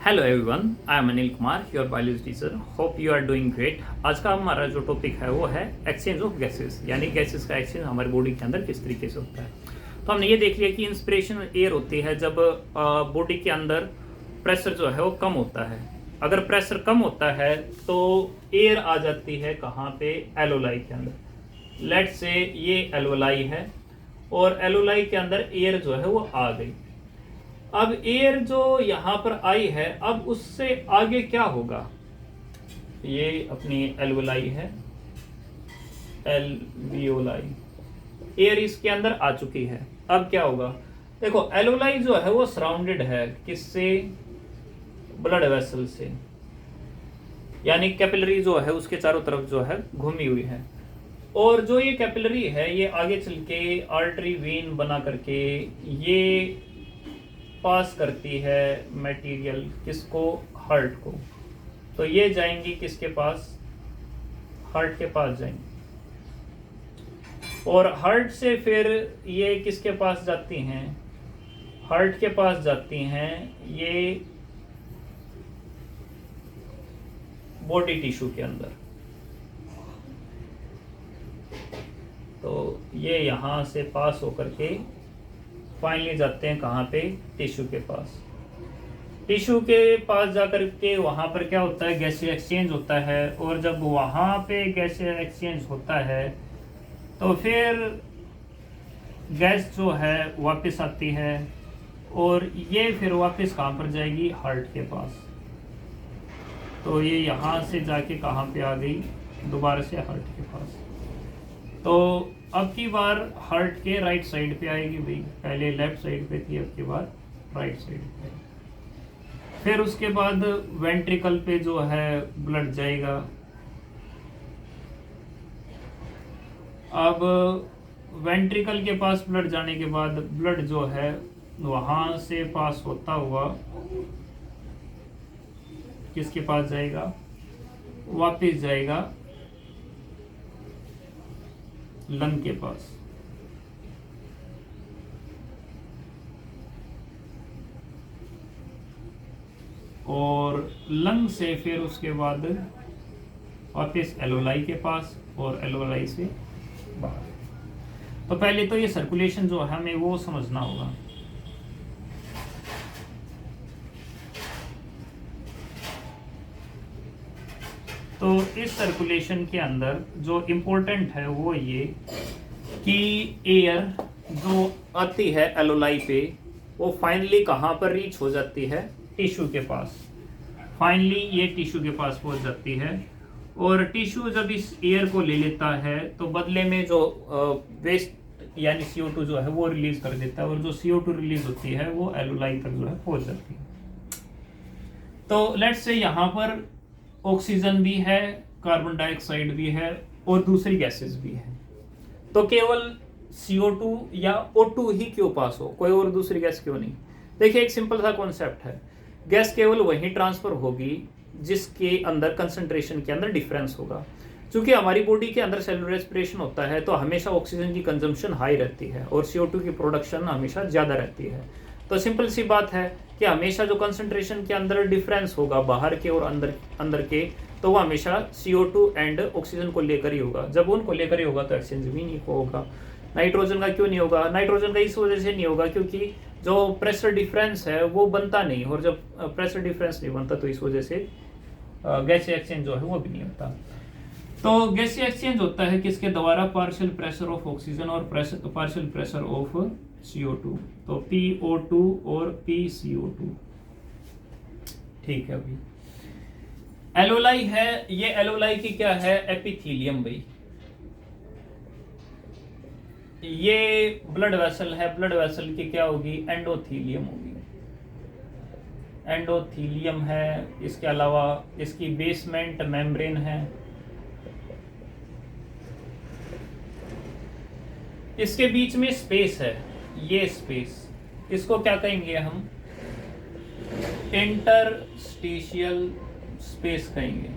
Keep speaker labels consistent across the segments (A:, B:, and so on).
A: Hello everyone, I am Anil Kumar, your biology teacher. Hope you are doing great. आज का हमारा जो टॉपिक है वो है एक्सचेंज ऑफ गैसेस, यानी गैसेस का एक्सचेंज हमारी बॉडी के अंदर किस तरीके से होता है। तो हमने ये देख लिया कि इंस्पिरेशन एयर होती है जब बॉडी के अंदर प्रेशर जो है वो कम होता है। अगर प्रेशर कम होता है तो एयर आ जाती है कहाँ पे, एलोलाई के अंदर। लेट से ये एलोलाई है और एलोलाई के अंदर एयर जो है वो आ गई। अब एयर जो यहाँ पर आई है, अब उससे आगे क्या होगा। ये अपनी एल्वोलाई है, एल्वियोलाई, एयर इसके अंदर आ चुकी है। अब क्या होगा, देखो एल्वोलाई जो है वो सराउंडेड है किससे, ब्लड वेसल से, यानी कैपिलरी जो है उसके चारों तरफ जो है घूमी हुई है। और जो ये कैपिलरी है ये आगे चल के आर्टरी वेन बना करके ये पास करती है मटेरियल किसको, हार्ट को। तो ये जाएंगी किसके पास, हार्ट के पास जाएंगी। और हार्ट से फिर ये किसके पास जाती हैं, हार्ट के पास जाती हैं ये बॉडी टिश्यू के अंदर। तो ये यहाँ से पास होकर के फाइनली जाते हैं कहाँ पे, टिश्यू के पास। टिश्यू के पास जाकर के वहाँ पर क्या होता है, गैसीय एक्सचेंज होता है। और जब वहाँ पे गैसीय एक्सचेंज होता है तो फिर गैस जो है वापस आती है और ये फिर वापस कहाँ पर जाएगी, हार्ट के पास। तो ये यहाँ से जाके कहाँ पे आ गई, दोबारा से हार्ट के पास। तो अब की बार हार्ट के राइट साइड पे आएगी भाई, पहले लेफ्ट साइड पे थी, अब की बार राइट साइड पे। फिर उसके बाद वेंट्रिकल पे जो है ब्लड जाएगा। अब वेंट्रिकल के पास ब्लड जाने के बाद ब्लड जो है वहां से पास होता हुआ किसके पास जाएगा, वापिस जाएगा लंग के पास। और लंग से फिर उसके बाद वापस एलोलाई के पास और एलोलाई से बाहर। तो पहले तो ये सर्कुलेशन जो है हमें वो समझना होगा। तो इस सर्कुलेशन के अंदर जो इम्पोर्टेंट है वो ये कि एयर जो आती है एलोलाई पे वो फाइनली कहाँ पर रीच हो जाती है, टिश्यू के पास। फाइनली ये टिश्यू के पास पहुँच जाती है। और टिश्यू जब इस एयर को ले लेता है तो बदले में जो वेस्ट यानी CO2 जो है वो रिलीज कर देता है। और जो CO2 रिलीज होती है वो एलोलाई तक जो है पहुँच जाती है। तो लेट्स से यहाँ पर ऑक्सीजन भी है, कार्बन डाइऑक्साइड भी है और दूसरी गैसेस भी है। तो केवल CO2 या O2 ही क्यों पास हो, कोई और दूसरी गैस क्यों नहीं। देखिए एक सिंपल सा कॉन्सेप्ट है, गैस केवल वहीं ट्रांसफर होगी जिसके अंदर कंसंट्रेशन के अंदर डिफरेंस होगा। क्योंकि हमारी बॉडी के अंदर सेलुलर रेस्पिरेशन होता है तो हमेशा ऑक्सीजन की कंजम्पशन हाई रहती है और CO2 की प्रोडक्शन हमेशा ज़्यादा रहती है। तो सिंपल सी बात है कि हमेशा जो कंसंट्रेशन के अंदर डिफरेंस होगा बाहर के और अंदर के, तो वो हमेशा CO2 एंड ऑक्सीजन को लेकर ही होगा। जब उनको लेकर ही होगा तो एक्सचेंज भी नहीं होगा। नाइट्रोजन का क्यों नहीं होगा, नाइट्रोजन का इस वजह से नहीं होगा क्योंकि जो प्रेशर डिफरेंस है वो बनता नहीं। और जब प्रेशर डिफरेंस नहीं बनता तो इस वजह से गैसीय एक्सचेंज जो है वो भी नहीं होता। तो गैसीय एक्सचेंज होता है किसके द्वारा, पार्शियल प्रेशर ऑफ ऑक्सीजन और पार्शियल प्रेशर ऑफ CO2। तो PO2 और PCO2। ठीक है भाई। एलोलाई है, ये एलोलाई की क्या है, एपिथीलियम भाई। ये ब्लड वेसल है, ब्लड वेसल की क्या होगी, एंडोथीलियम होगी। एंडोथीलियम है। इसके अलावा इसकी बेसमेंट मेम्ब्रेन है। इसके बीच में स्पेस है, ये स्पेस, इसको क्या कहेंगे हम, इंटरस्टिशियल स्पेस कहेंगे।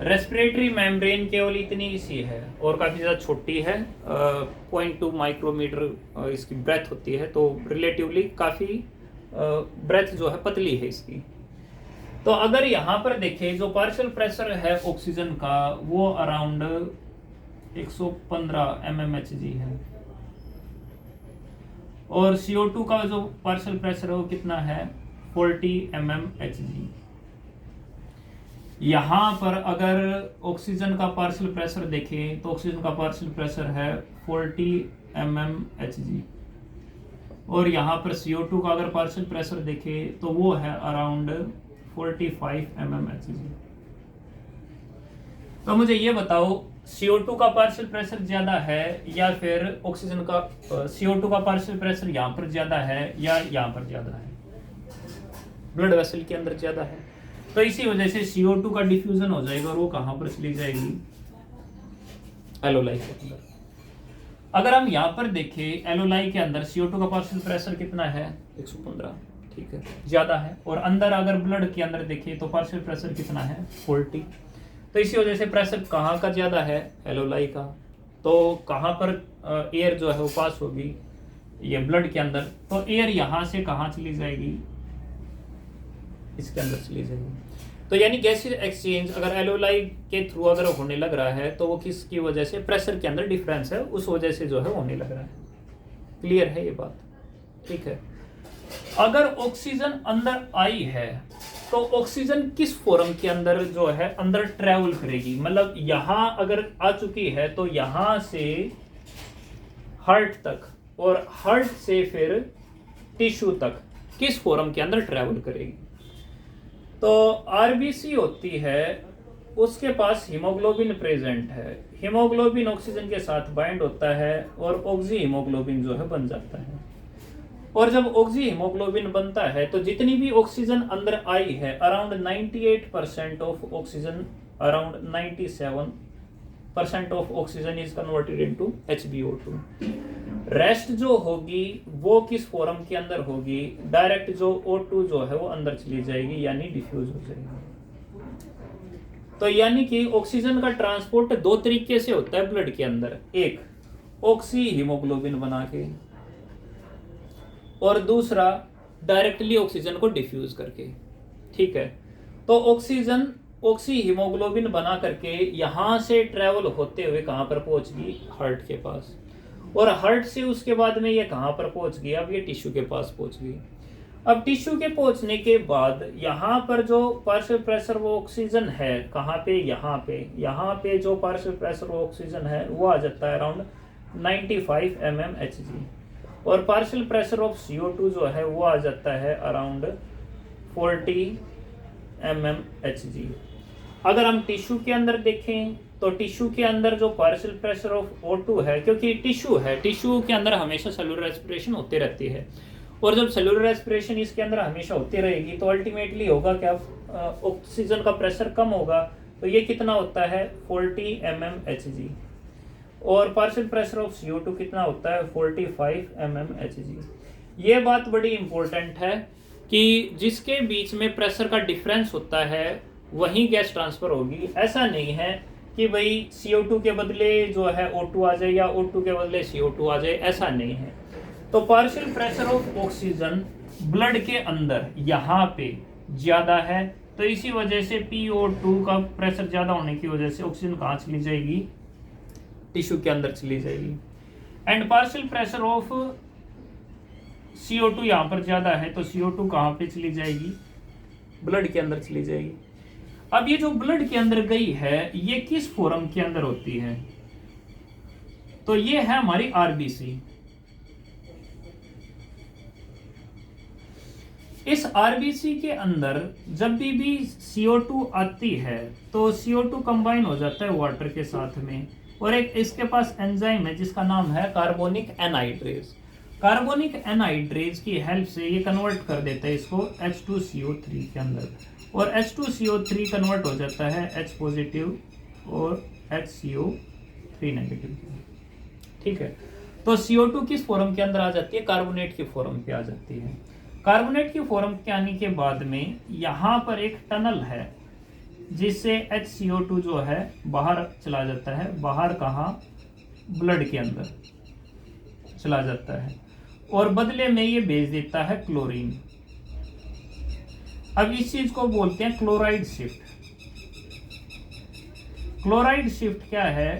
A: रेस्पिरेटरी मेम्ब्रेन केवल इतनी सी है और काफ़ी ज़्यादा छोटी है, 0.2 माइक्रोमीटर इसकी ब्रेथ होती है। तो रिलेटिवली काफ़ी ब्रेथ जो है पतली है इसकी। तो अगर यहाँ पर देखें जो पार्शियल प्रेशर है ऑक्सीजन का वो अराउंड 115 mmHg है, और CO2 का जो पार्शियल प्रेशर है वो कितना है 40 mmHg। यहाँ पर अगर ऑक्सीजन का पार्शियल प्रेशर देखें तो ऑक्सीजन का पार्शियल प्रेशर है 40 mmHg, और यहाँ पर CO2 का अगर पार्शियल प्रेशर देखें तो वो है अराउंड 45 mmHg। तो मुझे ये बताओ CO2 का पार्शियल प्रेशर ज्यादा है या फिर ऑक्सीजन का, CO2 का पार्शियल प्रेशर यहाँ पर ज्यादा है या यहाँ पर ज्यादा है, ब्लड वेसल के अंदर ज्यादा है। तो इसी वजह से CO2 का डिफ्यूजन हो जाएगा और वो कहां पर चली जाएगी एलोलाई के अंदर। अगर हम यहाँ पर देखें एलोलाई के अंदर CO2 का पार्शियल प्रेशर कितना है 115, ठीक है, ज्यादा है, और अंदर अगर ब्लड के अंदर देखें तो पार्शियल प्रेशर कितना है 40। तो इसी वजह से प्रेशर कहाँ का ज्यादा है एलोलाई का। तो कहाँ पर एयर जो है वो पास होगी ये ब्लड के अंदर, तो एयर यहाँ से कहाँ चली जाएगी इसके अंदर चली जाएगी। तो यानी गैसीय एक्सचेंज अगर एलोलाई के थ्रू अगर होने लग रहा है तो वो किसकी वजह से, प्रेशर के अंदर डिफरेंस है उस वजह से जो है होने लग रहा है। क्लियर है ये बात, ठीक है। अगर ऑक्सीजन अंदर आई है तो ऑक्सीजन किस फॉर्म के अंदर जो है अंदर ट्रेवल करेगी, मतलब यहां अगर आ चुकी है तो यहां से हार्ट तक और हार्ट से फिर टिश्यू तक किस फॉर्म के अंदर ट्रेवल करेगी। तो आरबीसी होती है उसके पास हीमोग्लोबिन प्रेजेंट है, हीमोग्लोबिन ऑक्सीजन के साथ बाइंड होता है और ऑक्सी हीमोग्लोबिन जो है बन जाता है। और जब ऑक्सी हीमोग्लोबिन बनता है तो जितनी भी ऑक्सीजन अंदर आई है around 98% of oxygen, around 97% of oxygen is converted into HbO2। Rest जो होगी वो किस फॉर्म के अंदर होगी, डायरेक्ट जो O2 जो है वो अंदर चली जाएगी यानी डिफ्यूज हो जाएगी। तो यानी कि ऑक्सीजन का ट्रांसपोर्ट दो तरीके से होता है ब्लड के अंदर, एक ऑक्सी हीमोग्लोबिन बना के और दूसरा डायरेक्टली ऑक्सीजन को डिफ्यूज करके, ठीक है। तो ऑक्सीजन ऑक्सी हीमोग्लोबिन बना करके यहां से ट्रेवल होते हुए कहां पर पहुंच गई हार्ट के पास, और हार्ट से उसके बाद में ये कहां पर पहुंच गई, अब ये टिश्यू के पास पहुंच गई। अब टिश्यू के पहुंचने के बाद यहाँ पर जो पार्शियल प्रेशर वो ऑक्सीजन है कहाँ पे, यहाँ पे जो पार्शियल प्रेशर वो ऑक्सीजन है वो आ जाता है अराउंड 95 mmHg, और पार्शियल प्रेशर ऑफ CO2 जो है वो आ जाता है अराउंड 40 mmHg। अगर हम टिश्यू के अंदर देखें तो टिश्यू के अंदर जो पार्शियल प्रेशर ऑफ O2 है, क्योंकि टिश्यू है, टिश्यू के अंदर हमेशा सेलुलर रेस्पिरेशन होती रहती है, और जब सेलुलर रेस्पिरेशन इसके अंदर हमेशा होती रहेगी तो अल्टीमेटली होगा क्या, ऑक्सीजन का प्रेशर कम होगा। तो ये कितना होता है 40 mmHg, और पार्शियल प्रेशर ऑफ CO2 कितना होता है 45 mmHg। ये बात बड़ी इंपॉर्टेंट है कि जिसके बीच में प्रेशर का डिफरेंस होता है वही गैस ट्रांसफर होगी। ऐसा नहीं है कि भाई CO2 के बदले जो है O2 आ जाए या O2 के बदले CO2 आ जाए, ऐसा नहीं है। तो partial pressure of oxygen blood के अंदर यहाँ पे ज्यादा है, तो इसी वजह से PO2 का प्रेशर ज्यादा होने की वजह से ऑक्सीजन कहाँ चली जाएगी, टिश्यू के अंदर चली जाएगी। And partial pressure of CO2 यहाँ पर ज्यादा है तो CO2 कहाँ पे चली जाएगी, ब्लड के अंदर चली जाएगी। अब ये जो ब्लड के अंदर गई है ये किस फॉर्म के अंदर होती है, तो ये है हमारी आरबीसी। इस आरबीसी के अंदर जब भी CO2 आती है तो CO2 कंबाइन हो जाता है वाटर के साथ में, और एक इसके पास एंजाइम है जिसका नाम है कार्बोनिक एनहाइड्रेज। कार्बोनिक एनहाइड्रेज की हेल्प से ये कन्वर्ट कर देता है इसको H2CO3 के अंदर, और H2CO3 कन्वर्ट हो जाता है H पॉजिटिव और HCO3 नेगेटिव, ठीक है। तो CO2 किस फॉर्म के अंदर आ जाती है, कार्बोनेट की फॉर्म पे आ जाती है। कार्बोनेट की फॉर्म के आने के बाद में यहाँ पर एक टनल है जिससे HCO2 जो है बाहर चला जाता है, बाहर कहाँ, ब्लड के अंदर चला जाता है, और बदले में ये भेज देता है क्लोरीन। अब इस चीज को बोलते हैं क्लोराइड शिफ्ट। क्लोराइड शिफ्ट क्या है?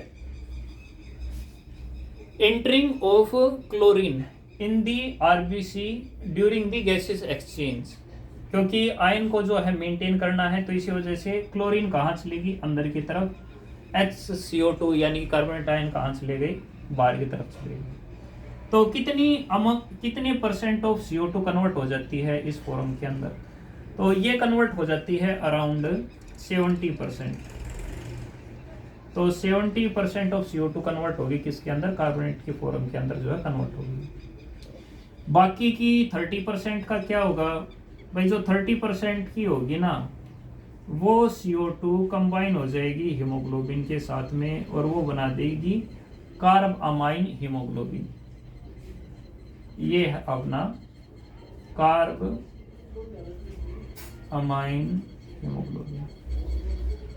A: Entering of chlorine in the RBC during the gases exchange. क्योंकि आयन को जो है मेंटेन करना है, तो इसी वजह से क्लोरीन कहाँ चलेगी? अंदर की तरफ। HCO2 यानी कार्बोनेट आयन कहाँ चले गई? बाहर की तरफ चले गई। तो कितने परसेंट ऑफ CO2 कन्वर्ट हो जाती है इस फॉर्म के अंदर? तो ये कन्वर्ट हो जाती है अराउंड 70%। तो 70% ऑफ CO2 कन्वर्ट होगी किसके अंदर? कार्बोनेट के फॉर्म के अंदर जो है कन्वर्ट होगी। बाकी की 30% का क्या होगा भाई? जो 30% की होगी ना, वो CO2 कंबाइन हो जाएगी हीमोग्लोबिन के साथ में और वो बना देगी कार्ब अमाइन हीमोग्लोबिन। ये है अपना कार्ब अमाइन हीमोग्लोबिन।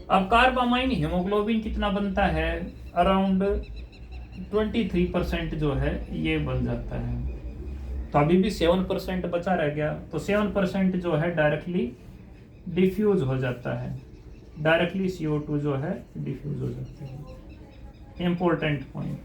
A: अब कार्ब अमाइन हीमोग्लोबिन कितना बनता है? अराउंड 23% जो है ये बन जाता है। तो अभी भी 7% बचा रह गया। तो 7% जो है डायरेक्टली डिफ्यूज हो जाता है, डायरेक्टली CO2 जो है डिफ्यूज हो जाता है। इंपॉर्टेंट पॉइंट,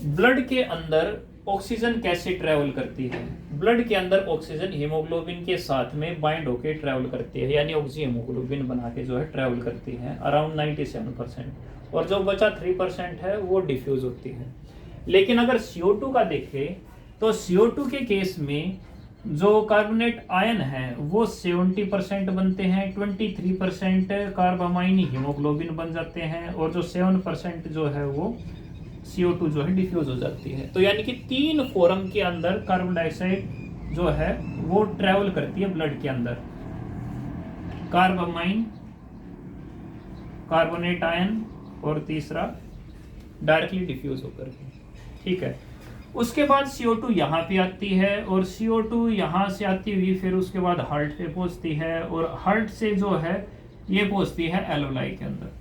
A: ब्लड के अंदर ऑक्सीजन कैसे ट्रेवल करती है? ब्लड के अंदर ऑक्सीजन हीमोग्लोबिन के साथ में बाइंड होकर ट्रेवल करती है, यानी ऑक्सी हीमोग्लोबिन बना के जो है ट्रेवल करती है अराउंड 97%। और जो बचा 3% है वो डिफ्यूज होती है। लेकिन अगर CO2 का देखें तो CO2 के केस में जो कार्बोनेट आयन है वो 70% बनते हैं, 23% कार्बामाइन हीमोग्लोबिन बन जाते हैं और जो 7% जो है वो CO2 जो है डिफ्यूज हो जाती है। तो यानी कि 3 फॉर्म के अंदर कार्बन डाइऑक्साइड जो है वो ट्रेवल करती है ब्लड के अंदर। कार्बामाइन, कार्बोनेट आयन और तीसरा डायरेक्टली डिफ्यूज होकर के। ठीक है, उसके बाद CO2 यहाँ पे आती है और CO2 यहाँ से आती हुई फिर उसके बाद हार्ट पे पहुँचती है और हार्ट से जो है ये पहुँचती है एलोलाई के अंदर।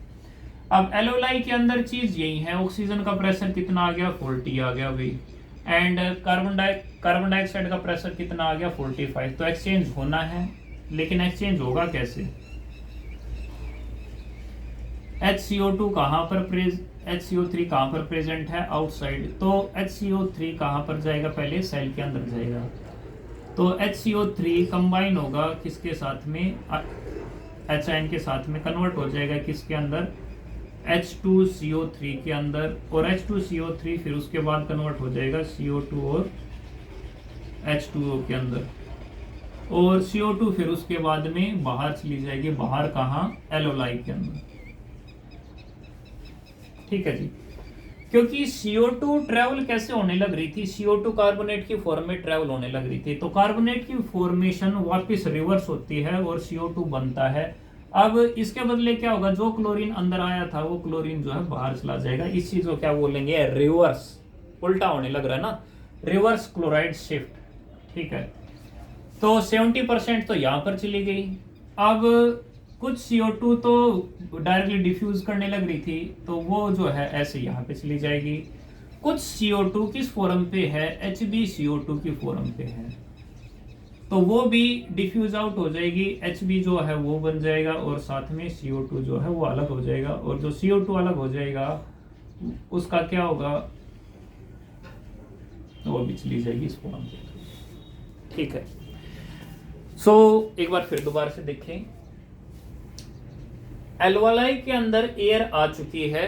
A: अब एलोलाई के अंदर चीज यही है, ऑक्सीजन का प्रेशर कितना आ गया? 40 आ गया भाई, एंड कार्बन डाइऑक्साइड का प्रेशर कितना आ गया? 45। तो एक्सचेंज होना है, लेकिन एक्सचेंज होगा कैसे? HCO2 कहाँ पर HCO3 कहाँ पर प्रेजेंट है? आउटसाइड। तो HCO3 कहाँ पर जाएगा? पहले सेल के अंदर जाएगा। तो HCO3 कंबाइन होगा किसके साथ में? HN के साथ में कन्वर्ट हो जाएगा किसके अंदर? H2CO3 के अंदर। और H2CO3 फिर उसके बाद कन्वर्ट हो जाएगा CO2 और H2O के अंदर। और CO2 फिर उसके बाद में बाहर चली जाएगी। बाहर कहाँ? एलोलाई के अंदर। ठीक है जी। क्योंकि CO2 ट्रेवल कैसे होने लग रही थी? CO2 कार्बोनेट की फॉर्म में ट्रेवल होने लग रही थी, तो कार्बोनेट की फॉर्मेशन वापस रिवर्स होती है और CO2 बनता है। अब इसके बदले क्या होगा? जो क्लोरीन अंदर आया था वो क्लोरीन जो है बाहर चला जाएगा। इस चीज को क्या बोलेंगे? रिवर्स, उल्टा होने लग रहा है ना, रिवर्स क्लोराइड शिफ्ट। ठीक है, तो 70% तो यहाँ पर चली गई। अब कुछ CO2 तो डायरेक्टली डिफ्यूज करने लग रही थी, तो वो जो है ऐसे यहाँ पे चली जाएगी। कुछ CO2 किस फॉर्म पे है? HbCO2 की फॉर्म पे है, तो वो भी डिफ्यूज आउट हो जाएगी। Hb जो है वो बन जाएगा और साथ में CO2 जो है वो अलग हो जाएगा। और जो CO2 अलग हो जाएगा उसका क्या होगा? वो भी चली जाएगी इस फॉर्म पे। ठीक है, सो एक बार फिर दोबारा से देखें। एल्वोलाई के अंदर एयर आ चुकी है,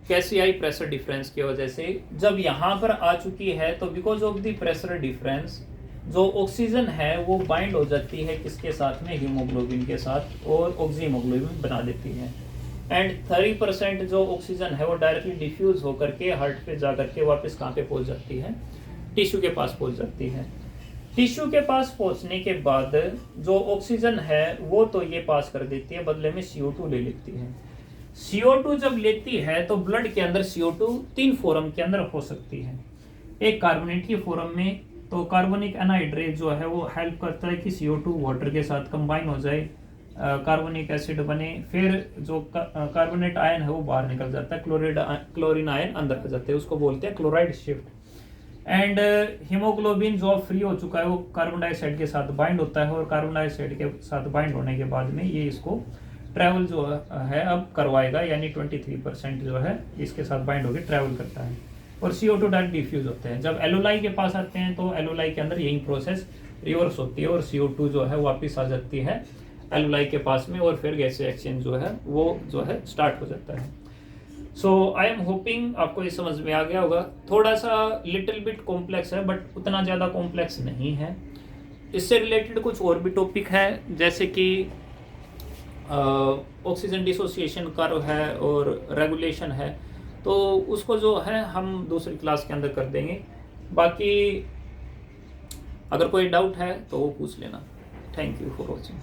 A: कैसी आई? प्रेशर डिफरेंस की वजह से। जब यहाँ पर आ चुकी है तो because of the pressure difference जो ऑक्सीजन है वो बाइंड हो जाती है किसके साथ में? हीमोग्लोबिन के साथ, और ऑक्सी हीमोग्लोबिन बना देती है। एंड 30% जो ऑक्सीजन है वो डायरेक्टली डिफ्यूज होकर के हार्ट पे जा करके वापस कहाँ पे पहुंच जाती है? टिश्यू के पास पहुंच जाती है। टिश्यू के पास पहुंचने के बाद जो ऑक्सीजन है वो तो ये पास कर देती है, बदले में CO2 ले लेती है। CO2 जब लेती है तो ब्लड के अंदर CO2 3 फॉर्म के अंदर हो सकती है। एक कार्बोनेट की फॉर्म में, तो कार्बोनिक एनहाइड्रेट जो है वो हेल्प करता है कि CO2 वाटर के साथ कंबाइन हो जाए, कार्बोनिक एसिड बने, फिर जो कार्बोनेट आयन है वो बाहर निकल जाता है, क्लोरीन आयन अंदर आ जाते हैं, उसको बोलते हैं क्लोराइड शिफ्ट। एंड हीमोग्लोबिन जो फ्री हो चुका है वो कार्बन डाइऑक्साइड के साथ बाइंड होता है और कार्बन डाइऑक्साइड के साथ बाइंड होने के बाद में ये इसको ट्रैवल जो है अब करवाएगा, यानी 23% जो है इसके साथ बाइंड होकर ट्रैवल करता है और CO2 डायरेक्ट डिफ्यूज होते हैं। जब एलोलाई के पास आते हैं तो एलोलाई के अंदर यही प्रोसेस रिवर्स होती है और CO2 जो है वापस आ जाती है एलोलाई के पास में और फिर गैस एक्सचेंज जो है वो जो है स्टार्ट हो जाता है। सो आई एम होपिंग आपको ये समझ में आ गया होगा। थोड़ा सा लिटिल बिट कॉम्प्लेक्स है बट उतना ज़्यादा कॉम्प्लेक्स नहीं है। इससे रिलेटेड कुछ और भी टॉपिक है जैसे कि ऑक्सीजन डिसोसिएशन कर्व है और रेगुलेशन है, तो उसको जो है हम दूसरी क्लास के अंदर कर देंगे। बाकी अगर कोई डाउट है तो वो पूछ लेना। Thank you for watching.